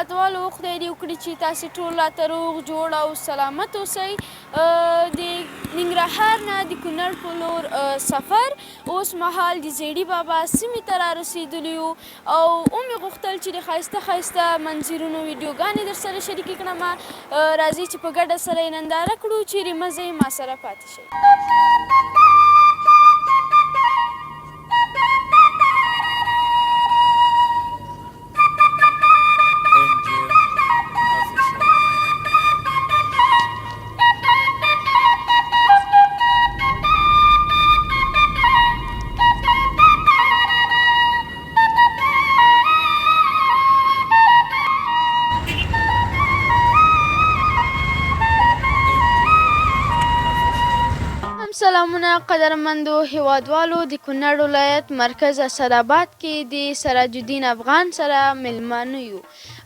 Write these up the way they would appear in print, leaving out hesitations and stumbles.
هیوادوالو خدای دې وکړي چې تاسې ټول راته روغ جوړ او سلامت اوسئ. د ننګرهار نه د کونړ په لور سفر اوس مهال د زیړي بابا سیمې ته رارسېدلي یو او ومې غوښتل چې د ښایسته ښایسته منظرونو ویډیوګانې در سره شریکې کړم. راځئ چې په ګډه سره یې ننداره کړو. چیرې مه ځئ، ما سره پاتې شئ. سلامونه قدرمندو هیوادوالو. د کونړ ولایت مرکز اسداباد کې د سراج الدین افغان سره میلمانه یو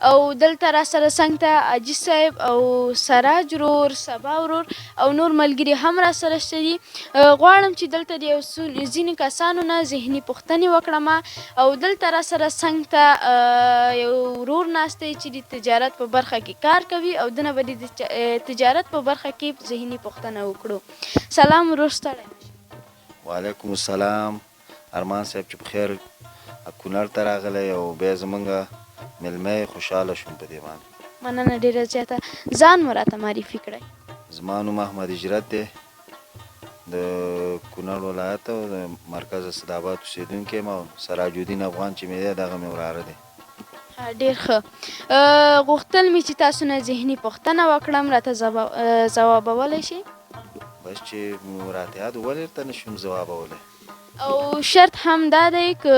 او دلته را سره څنګ ته حاجي صاحب او سراج ورور، سبا ورور او نور ملګري هم را سره شته دي. غواړم چې دلته د یو ځینې کسانو نه ذهني پوښتنې وکړم او دلته را سره څنګ ته یو ورور ناست دی چې د تجارت په برخه کې کار کوي او دنه به د تجارت په برخه کې ذهني پوښتنه وکړو. سلام ورور، ستړی؟ وعلیکم السلام. ارمان صاحب چې بخیر کونړ ته راغلی او بیا زمونږ میلمه خوشحاله شوم په دې باندې. مننه ډېره زیاته. ځان مو راته معرفي کړئ. زما نوم احمد هجرت دی، د کونړ ولایت او د مرکز اسداباد اوسېدونکی یم او سراج الدین افغان چې مې دی دغه مې وراره دی. ډېر ښه. غوښتل مې چې تاسو نه ذهني پوښتنه وکړم، راته ځوابولی شئ؟ بس چې راته یاد ولې ته نشم ځوابولی. او شرط هم دا دی که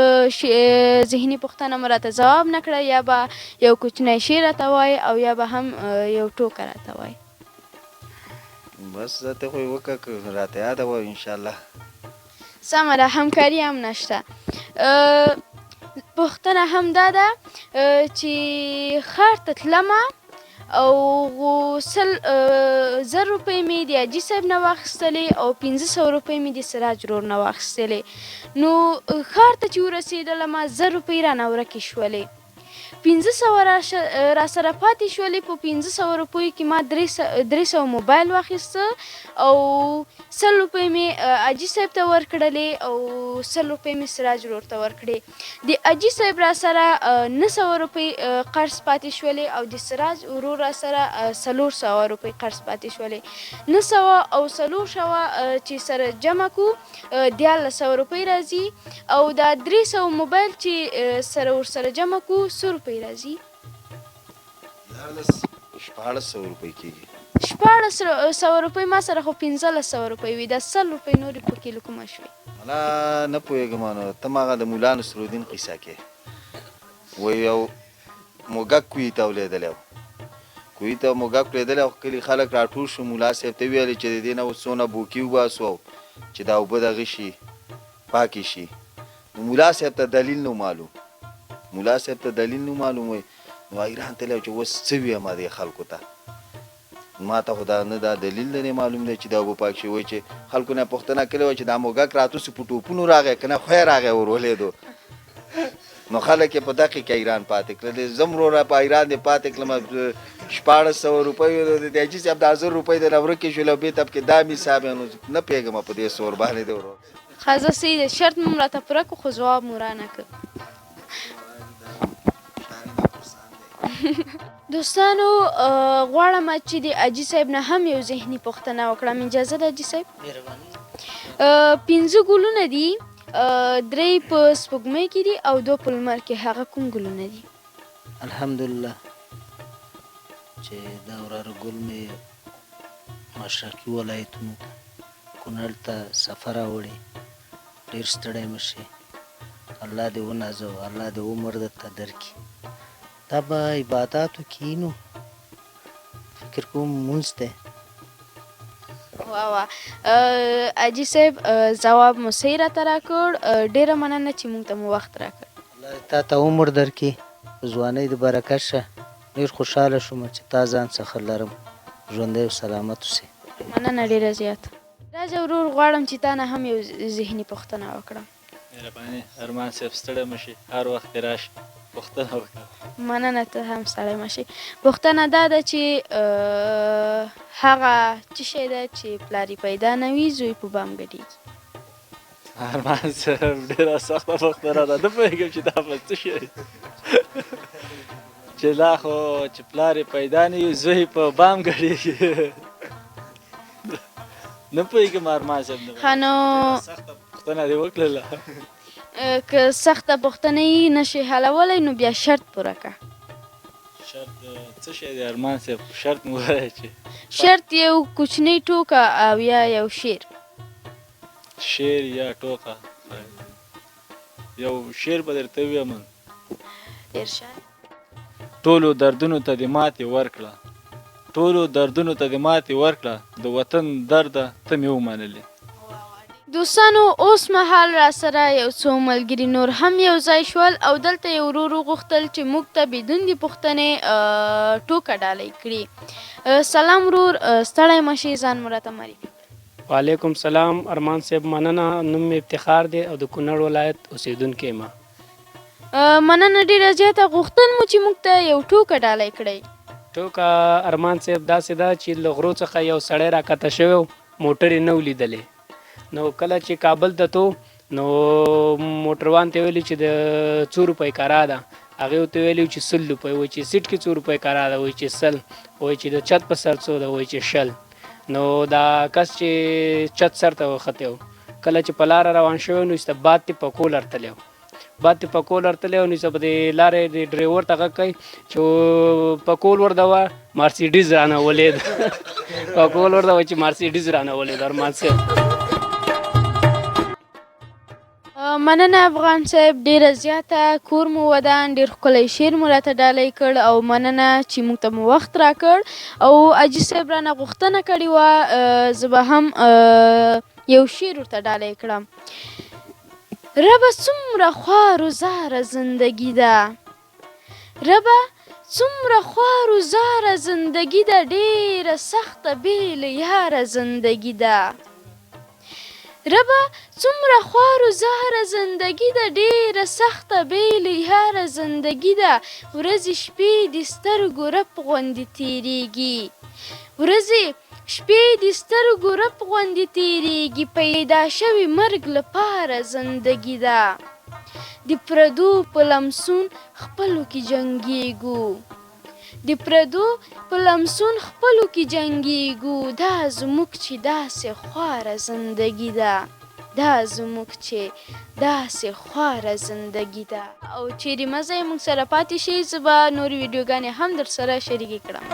ذهني پوښتنه مو راته ځواب نه کړه یا به یو کوچنی شی راته وایي او یا به هم یو ټوکه راته وایي. بس ته خو یې وکړه که راته یاده وه انشاءالله. سمه ده، همکاري هم نشته. پوښتنه هم دا ده چې ښار ته تلمه او 100 روپۍ مې د حاجي صاحب نه واخیستلې او 500 روپۍ مې د سراج ورور نه واخیستلې. نو ښار ته چې ورسېدلم 100 روپۍ رانه ورکې شولې. 500 را سره پاتې شولې. په 500 روپیو کې ما 300 موبایل واخیسته او 100 روپۍ مې حاجي صاحب ته ورکړلې او 100 روپۍ مې سراج ورور ته ورکړې. د حاجي صاحب را سره 900 روپۍ قرض پاتې شولې او د سراج ورور را سره 400 روپۍ قرض پاتې شولې. 900 او 400 چې سره جمع کو 1400 روپۍ راځي او دا 300 موبایل چې سره ورسره جمع کو 100 روپۍ راځي. 1400 روپۍ کېږي. 1400 روپۍ ما سره خو 1500 روپۍ وي. دا 100 روپۍ نورې پکې له کومه شوې؟ ملا نه پوهېږم نو ته مغه د مولا نصرالدین قصه کې وایي یو موږک کوهي ته ولیدلی و. کوهي ته موږک لیدلی او کلي خلک راټول شو. مولا صاحب ته ویلې چې د دې نه اوس څونه بوکي وباسو چې دا اوبه دغه شي پاکې شي. نو مولا صاحب ته دلیل نه معلوم. مولا صاحب ته دلیل نه معلوم وایي نو حیران تللی چې اوس څه ویم دې خلکو ته. ما ته خو دا نه دا دلیل نه معلوم دی چې دا اوبه پاک شي. وایي چې خلکو نه پوښتنه کړې وه چې دا موږک راتوسې په ټوپونو راغی که نه خوی راغی ورولېدو. نو خلک یې په دقیق کې حیران پاتې کړل. زه هم وروره په حیران دې پاتې کړم. 1400 روپۍ د حاجي صاحب د 1000 روپۍ د نه ورکې شولې او بېرته پکې دا مې حساب نو نه پوهېږم په دې سور باندې دی ورور. ښه زه صحیح دی. شرط مو راته پوره کړو خو ځواب مو رانه کړ. دوستانو غواړم چې د حاجي صاحب نه هم یو ذهني پوښتنه وکړم. اجازه ده حاجي صاحب؟ مهرباني. 5 ګلونه دي، 3 په سپوږمۍ کې دي او 2 په لمر کې. هغه کوم ګلونه دي؟ الحمدلله چې دا وراره ګل مې مشرقي ولایتونو ته کونړ ته سفر راوړی. ډېر ستړی مه شي، الله دې ونازو، الله دې عمر درته درکړي. دا به عباداتو کې نو فکر کوم مونځ دی. واه حاجي صاحب ځواب مو صحیح راته راکړ. ډېره مننه چې موږ ته مو وخت راکړ. الله دې تا ته عمر درکړي، په ځوانۍ د برکت شه. ډېر خوشحاله شوم چې تا ځان څخه لرم. ژوندی او سلامت اوسې. مننه ډېره زیاته. راځه ورور، غواړم چې تا نه هم یو ذهني پوښتنه وکړم. مهرباني. ارمان صاحب ستړی مه شي، هر وخت دې راشي. پوښتنه وکړه. مننه ته هم ستړی مه شې. پوښتنه دا ده چې هغه څه شی ده چې پلار یې پیدا نه وي زوی په بام ګډېږي؟ ارمان صاحب ډېره سخته پوښتنه ده، نه پوهېږم چې دا به څه شی چې لا خو چې پلار یې پیدا نه وي زوی په بام ګډېږي. نه پوهېږم ارمان صاحب. ښه نو سخته پوښتنه دې وکړله. که سخته پوښتنه یې نشي حلولی نو بیا شرط پوره کړه. شرط څه شی دی ارمان صاحب؟ شرط مو ووایه چې شرط یو کوچنی ټوکه او یا یو شعر. شعر یا ټوکه؟ یو شعر به درته ووایم. ارشاد. ټولو دردونو ته دې ماتې ورکړه، ټولو دردونو ته دې ماتې ورکړه، د وطن درده ته مې ومنلې. دوستانو اوس مهال را سره یو څو ملګري نور هم یو ځای شول او دلته یې ورو ورو غوښتل چې موږ ته بدون د پوښتنې ټوکه ډالۍ کړي. سلام ورور، ستړی مه شې، ځان مو راته معرفي کړه. وعلیکم سلام ارمان صاحب، مننه. نوم مې افتخار دی او د کونړ ولایت اوسیدونکی یم. مننه ډېره زیاته. غوښتل مو چې موږ ته یو ټوکه ډالۍ کړئ. ټوکه ارمان صاحب داسې ده چې له غرو څخه یو سړی راکښته شوی و، موټر یې نه و لیدلی. نو کله چې کابل ته تو نو موټروان ته ویلي چې د 100 روپۍ کرا ده. هغې ورته ویلي چې 100 روپۍ. وایي چې سیټ کې 100 روپۍ کرا ده؟ وایي چې 100. وایي چې د چت په سر څو ده؟ وایي چې 100. نو دا کس چې چت سر ته وختې و، کله چې په لاره روان شوی نو ایسته باد تې پکول ارتلی و. باد تې پکول ارتلی و نو ایسته په دې لارې د ډریور ته غږ کوي چې پکول ورته وه مرسیډیز رانه ولید. پکول ورته وایي چې مرسیډیز رانه ولید. ارمان صاحب مننه افغان صاحب، ډېره زیاته. کور مو ودان، ډېر ښکلی شعر مو راته ډالۍ کړ او مننه چې موږ ته مو وخت راکړ. او حاجي صاحب رانه غوښتنه کړې وه زه به هم یو شعر ورته ډالۍ کړم. ربه څومره خوار و زاره زندګي ده، ربه څومره خوار و زاره زندګي ده، ډېره سخته بې له یاره زندګي ده. ربه څومره خوار و زهره زندګي ده، ډېره سخته بې له یاره زندګي ده. ورځې شپې د سترګو رپ غوندې تېرېږي، ورځې شپې د سترګو رپ غوندې تېرېږي، پیدا شوې مرګ لپاره زندګي ده. د پردو په لمسون خپلو کې جنګېږو، د پردو په لمسون خپلو کې جنګېږو، دا زموږ چې داسې خواره زندګي ده، دا زموږ چې داسې خواره زندګي ده. او چیرې مه ځئ، موږ سره پاتې شئ، زه به نورې ویډیوګانې هم در سره شریکې کړم.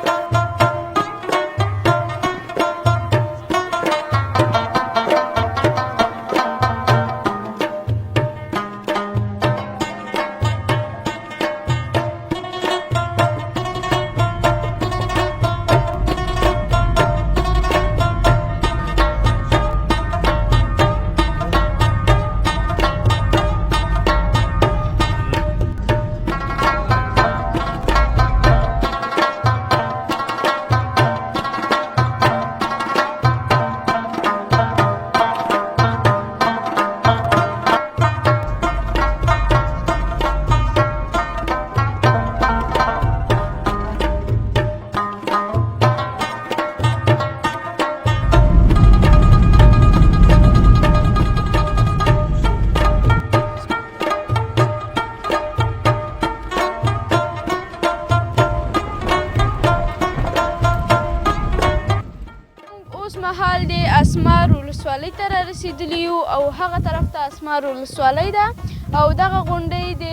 مهال د اسمار ولسوالۍ ته را رسېدلي یو او هغه طرف ته اسمار ولسوالۍ ده او دغه غونډۍ د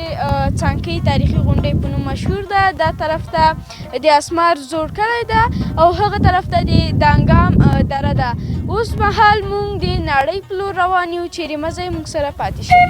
څانکۍ تاریخي غونډۍ په نوم مشهور ده. دا طرف ته د اسمار زوړ کلی ده او هغه طرف ته د دانګام دره ده. اوس مهال موږ د نړۍ په لور روان یو، چیرې مه ځئ، موږ سره پاتې شئ.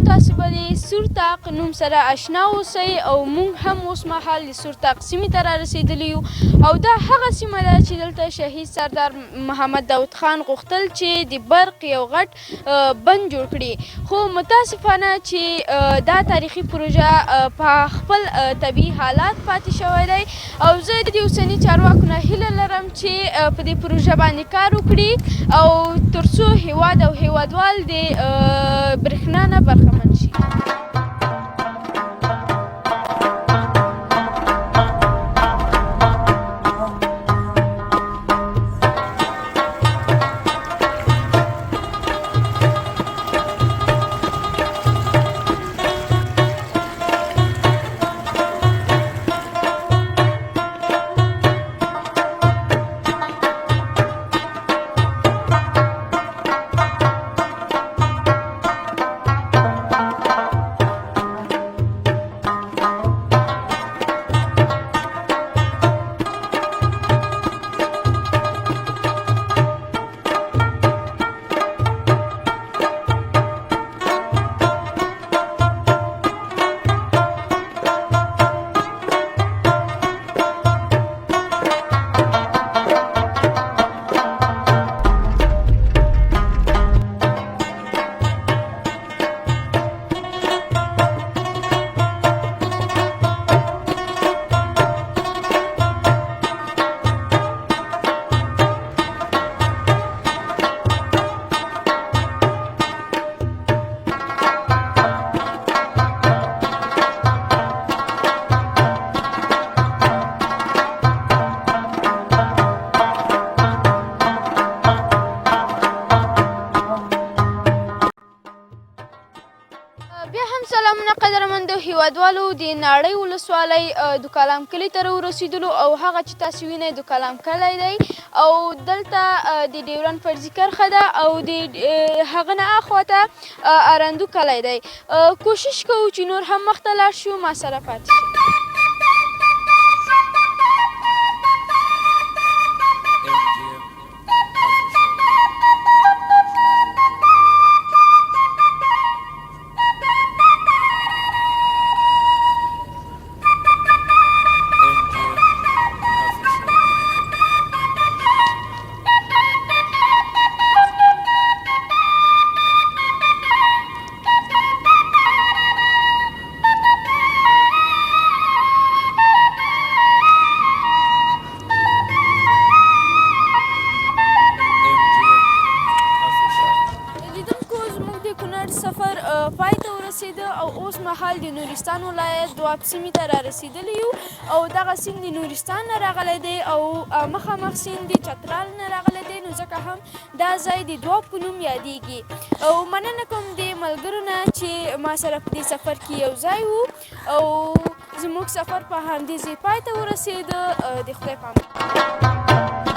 تاسو به د سور اطلاق نوم سره آشنا اوسئ او موږ هم اوس مهال د سورتاق سیمې ته را رسېدلي یو او دا هغه سیمه ده چې دلته شهید سردار محمد داود خان غوښتل چې د برق یو غټ بند جوړ کړي خو متاسفانه چې دا تاریخي پروژه په خپل طبیعي حالات پاتې شوی دی او زه د اوسني چارواکو نه هیله لرم چې په دې پروژه باندې کار وکړي او تر څو هیواد او هیوادوال د برېښنا نه برخمن شي. بیا هم سلامونه قدرمندو هیوادوالو د ناړۍ ولسوالۍ د کلام کلي ته ورسېدلو او هغه چې تاسو وینئ د کلام کلی دی او دلته د ډیورنډ فرضي کرښه ده او د هغه نه اخواته ارندو کلی دی. کوشش کوو چې نور هم مخته لاړ شو، ما سره پاتې شئ. سفر پای ته ورسېده او اوس مهال د نورستان ولایت دواب سیمې ته را رسېدلي یو او دغه سیند د نورستان نه راغلی دی او مخامخ سیند د چترال نه راغلی دی، نو ځکه هم دا ځای د دواب په نوم یادېږي. او مننه کوم د ملګرو نه چې ما سره په دې سفر کې یو ځای وو او زموږ سفر په همدې ځای پای ته ورسېده. د خدای په امان.